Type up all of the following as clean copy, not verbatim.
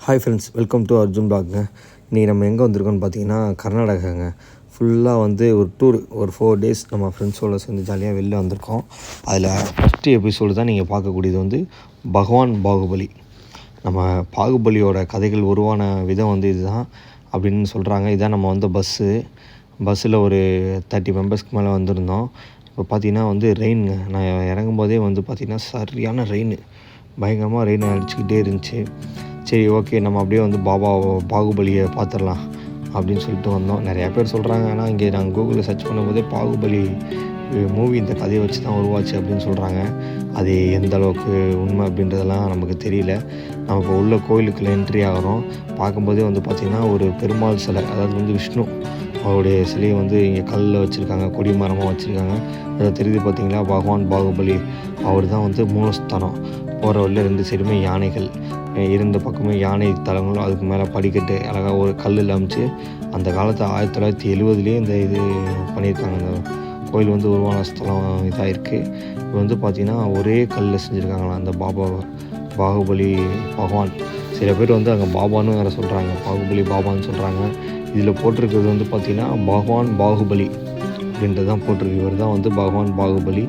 Hi friends, welcome to Arjun பிளாக்ங்க. இன்றைக்கி நம்ம எங்கே வந்திருக்கோம்னு பார்த்தீங்கன்னா கர்நாடகாங்க. ஃபுல்லாக வந்து ஒரு டூர், ஒரு 4 days நம்ம ஃப்ரெண்ட்ஸோடு சேர்ந்து ஜாலியாக வெளில வந்திருக்கோம். அதில் ஃபஸ்ட்டு எபிசோடு தான் நீங்கள் பார்க்கக்கூடியது வந்து பகவான் பாகுபலி. நம்ம பாகுபலியோட கதைகள் உருவான விதம் வந்து இதுதான் அப்படின்னு சொல்கிறாங்க. இதுதான் நம்ம வந்து பஸ்ஸில் ஒரு 30 மெம்பர்ஸ்க்கு மேலே வந்திருந்தோம். இப்போ பார்த்திங்கன்னா வந்து ரெயினுங்க. நான் இறங்கும்போதே வந்து பார்த்திங்கன்னா சரியான ரெயின், பயங்கரமாக ரெயின் அடிச்சுக்கிட்டே இருந்துச்சு. சரி, ஓகே, நம்ம அப்படியே வந்து பாகுபலியை பார்த்துடலாம் அப்படின்னு சொல்லிட்டு வந்தோம். நிறையா பேர் சொல்கிறாங்க, ஆனால் இங்கே நாங்கள் கூகுளில் சர்ச் பண்ணும்போதே பாகுபலி மூவி இந்த கதையை வச்சு தான் உருவாச்சு அப்படின்னு சொல்கிறாங்க. அது எந்த அளவுக்கு உண்மை அப்படின்றதெல்லாம் நமக்கு தெரியல. நம்ம இப்போ உள்ள கோயிலுக்குள்ளே என்ட்ரி ஆகிறோம். பார்க்கும்போதே வந்து பார்த்திங்கன்னா ஒரு பெருமாள் சிலை, அதாவது வந்து விஷ்ணு அவருடைய சிலையை வந்து இங்கே கல்லில் வச்சுருக்காங்க, கொடிமரமாக வச்சுருக்காங்க. அதை தெரியுது பார்த்திங்களா, பகவான் பாகுபலி அவர் தான் வந்து மூலஸ்தானம். போகிற வழியில் 2 சைடுமே யானைகள், 2 பக்கமே யானை தலங்களும், அதுக்கு மேலே படிக்கட்டு அழகாக ஒரு கல்லில் அமைச்சு அந்த காலத்தில் 1970 இந்த இது பண்ணியிருக்காங்க. அந்த கோயில் வந்து உருவான ஸ்தலம் இதாக இருக்குது. இது வந்து பார்த்திங்கன்னா ஒரே கல்லில் செஞ்சுருக்காங்களா அந்த பாகுபலி பகவான். சில பேர் வந்து அங்கே பாபான்னு வேறு சொல்கிறாங்க, பாகுபலி பாபான்னு சொல்கிறாங்க. இதில் போட்டிருக்கிறது வந்து பார்த்திங்கன்னா பகவான் பாகுபலி அப்படின்றது தான் போட்டிருக்கு. இவர் தான் வந்து பகவான் பாகுபலி.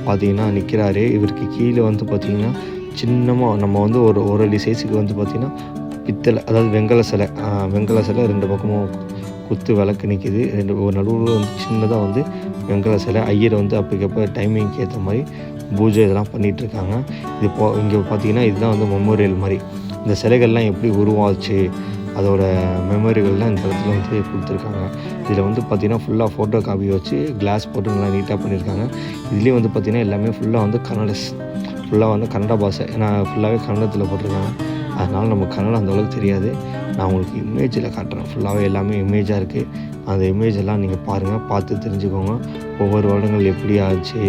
பார்த்திங்கன்னா நிற்கிறாரு. இவருக்கு கீழே வந்து பார்த்திங்கன்னா சின்னமாக நம்ம வந்து ஒரு அடி சைஸுக்கு வந்து பார்த்திங்கன்னா பித்தளை, அதாவது வெங்கல சிலை 2 பக்கமும் குத்து விளக்கு நிற்கிது. ஒரு நடுவில் வந்து சின்னதாக வந்து வெங்கல சிலை. ஐயர் வந்து அப்போக்கப்போ டைமிங்க்கு ஏற்ற மாதிரி பூஜை இதெல்லாம் பண்ணிகிட்ருக்காங்க. இங்கே பார்த்திங்கன்னா இதுதான் வந்து மெமோரியல் மாதிரி. இந்த சிலைகள்லாம் எப்படி உருவாச்சு, அதோட மெமரிகள்லாம் இந்த இடத்துல வந்து கொடுத்துருக்காங்க. இதில் வந்து பார்த்திங்கன்னா ஃபுல்லாக ஃபோட்டோ காப்பி வச்சு கிளாஸ் போட்டு நல்லா நீட்டாக பண்ணியிருக்காங்க. இதுலேயும் வந்து பார்த்திங்கன்னா எல்லாமே ஃபுல்லாக வந்து ஃபுல்லாக வந்து கன்னட பாஷை. ஏன்னா ஃபுல்லாகவே கன்னடத்தில் போட்டிருக்காங்க. அதனால் நமக்கு கன்னடம் அந்தளவுக்கு தெரியாது. நான் உங்களுக்கு இமேஜில் காட்டுறேன். ஃபுல்லாகவே எல்லாமே இமேஜாக இருக்குது. அந்த இமேஜ் எல்லாம் நீங்கள் பாருங்கள், பார்த்து தெரிஞ்சுக்கோங்க. ஒவ்வொரு வருடங்கள் எப்படி ஆச்சு,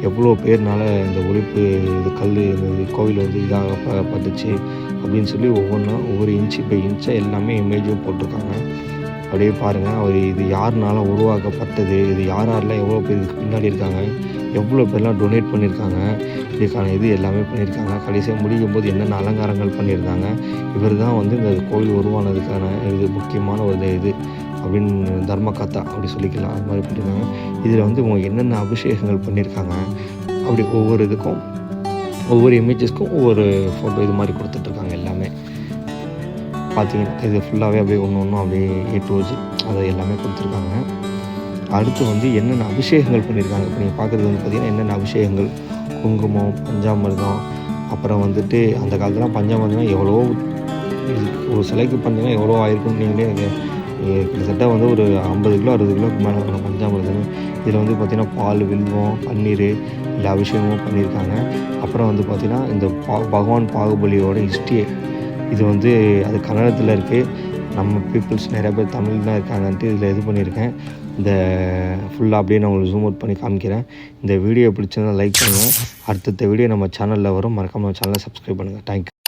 எவ்வளோ பேர்னால இந்த ஒழிப்பு இது கோவில் வந்து இதாக பட்டுச்சு அப்படின்னு சொல்லி ஒவ்வொரு இன்ச்சு பை இன்ச்சாக எல்லாமே இமேஜும் போட்டிருக்காங்க. அப்படியே பாருங்கள், இது யாருனால உருவாக்கப்பட்டது, இது யாரெல்லாம் எவ்வளோ பேர் இதுக்கு பின்னாடி இருக்காங்க, எவ்வளோ பேர்லாம் டொனேட் பண்ணியிருக்காங்க, இதுக்கான இது எல்லாமே பண்ணியிருக்காங்க. கடைசியாக முடிக்கும் போது என்னென்ன அலங்காரங்கள் பண்ணியிருக்காங்க. இவர் தான் வந்து இந்த கோவில் உருவானதுக்கான இது முக்கியமான ஒரு இது அப்படின்னு தர்மகத்தா அப்படி சொல்லிக்கலாம். அது மாதிரி பண்ணியிருக்காங்க. இதில் வந்து என்னென்ன அபிஷேகங்கள் பண்ணியிருக்காங்க அப்படி ஒவ்வொரு இதுக்கும், ஒவ்வொரு இமேஜஸ்க்கும் ஒவ்வொரு ஃபோட்டோ இது மாதிரி கொடுத்துட்ருக்காங்க. எல்லாமே பார்த்திங்கன்னா இது ஃபுல்லாகவே அப்படியே ஒன்று அப்படியே A to Z அதை எல்லாமே கொடுத்துருக்காங்க. அடுத்து வந்து என்னென்ன அபிஷேகங்கள் பண்ணியிருக்காங்க. இப்போ நீங்கள் பார்க்குறது வந்து பார்த்திங்கன்னா என்னென்ன அபிஷேகங்கள், குங்குமம், பஞ்சாமிர்தம், அப்புறம் வந்துட்டு அந்த காலத்துலாம் பஞ்சாமிர்தம் எவ்வளோ ஒரு சிலைக்கு பண்ணிங்கன்னா எவ்வளோ ஆயிருக்குன்னு நீங்களே கிட்டத்தட்ட வந்து ஒரு 50 கிலோ 60 கிலோக்கு மேலே இருக்கணும் பஞ்சாமிர்தம். இதில் வந்து பார்த்திங்கன்னா பால், வில்வம், பன்னீர் எல்லா அபிஷேகமும் பண்ணியிருக்காங்க. அப்புறம் வந்து பார்த்திங்கன்னா இந்த பகவான் பாகுபலியோட ஹிஸ்ட்ரி இது வந்து அது கன்னடத்தில் இருக்குது. நம்ம பீப்புள்ஸ் நிறையா பேர் தமிழ் தான் இருக்காங்கன்ட்டு இதில் இது பண்ணியிருக்கேன். இந்த ஃபுல்லாக அப்படியே நான் உங்களுக்கு ஜூம் அவுட் பண்ணி காமிக்கிறேன். இந்த வீடியோ பிடிச்சிருந்தால் லைக் பண்ணுங்கள். அடுத்தடுத்த வீடியோ நம்ம சேனலில் வரும். மறக்காமல் நம்ம சேனலை சப்ஸ்கிரைப் பண்ணுங்கள். தேங்க்யூ.